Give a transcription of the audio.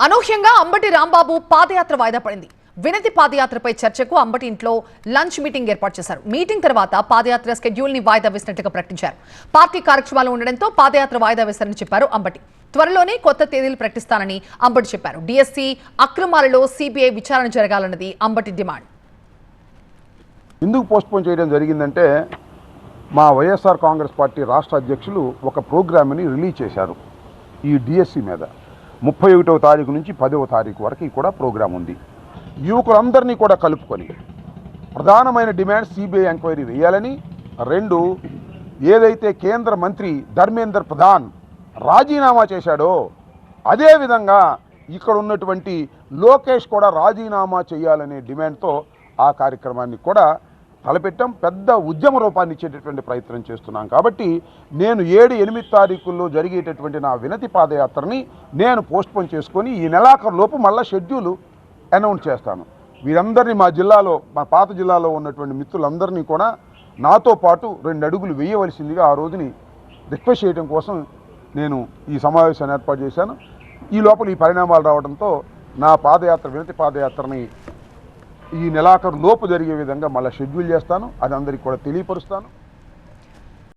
అనూహ్యంగా అంబటి రాంబాబు పాదయాత్ర వాయిదా పడింది. వినతి పాదయాత్రపై చర్చకు అంబటి ఇంట్లో లంచ్ మీటింగ్ ఏర్పాటు చేశారు. మీటింగ్ తర్వాత పాదయాత్ర షెడ్యూల్ ని వాయిదా వేసినట్టుగా ప్రకటించారు. పార్టీ కార్యక్రమాలు ఉండడంతో పాదయాత్ర వాయిదా వేశారని చెప్పారు అంబటి. త్వరలోనే కొత్త తేదీలు ప్రకటిస్తానని అంబటి చెప్పారు. డిఎస్సి అక్రమాలలో సిబిఐ విచారణ జరగాలన్నది అంబటి డిమాండ్. ఎందుకు పోస్ట్పోన్ చేయడం జరిగిందంటే మా వైఎస్ఆర్ కాంగ్రెస్ పార్టీ రాష్ట్ర అధ్యక్షులు ఒక ప్రోగ్రామ్ని రిలీజ్ చేశారు. ఈ డిఎస్సి మీద 31వ తారీఖు నుంచి 10వ తారీఖు వరకు కూడా ప్రోగ్రాం ఉంది. యువకులందరినీ కూడా కలుపుకొని ప్రధానమైన డిమాండ్ సిబిఐ ఎంక్వైరీ వేయాలని, 2 ఏదైతే కేంద్ర మంత్రి ధర్మేంద్ర ప్రధాన్ రాజీనామా చేశాడో అదేవిధంగా ఇక్కడ ఉన్నటువంటి లోకేష్ కూడా రాజీనామా చేయాలనే డిమాండ్తో ఆ కార్యక్రమాన్ని కూడా తలపెట్టాం. పెద్ద ఉద్యమ రూపాన్ని ఇచ్చేటటువంటి ప్రయత్నం చేస్తున్నాం. కాబట్టి నేను 7, 8 తారీఖుల్లో జరిగేటటువంటి నా వినతి పాదయాత్రని నేను పోస్ట్పోన్ చేసుకొని ఈ నెలాఖరు లోపు మళ్ళీ షెడ్యూల్ అనౌన్స్ చేస్తాను. వీరందరినీ మా జిల్లాలో, మా పాత జిల్లాలో ఉన్నటువంటి మిత్రులందరినీ కూడా నాతో పాటు 2 అడుగులు వేయవలసిందిగా ఆ రోజుని రిక్వెస్ట్ చేయడం కోసం నేను ఈ సమావేశాన్ని ఏర్పాటు చేశాను. ఈ లోపల ఈ పరిణామాలు రావడంతో నా పాదయాత్ర, వినతి పాదయాత్రని ఈ నెలాఖరు లోపు జరిగే విధంగా మళ్ళీ షెడ్యూల్ చేస్తాను. అది అందరికీ కూడా తెలియపరుస్తాను.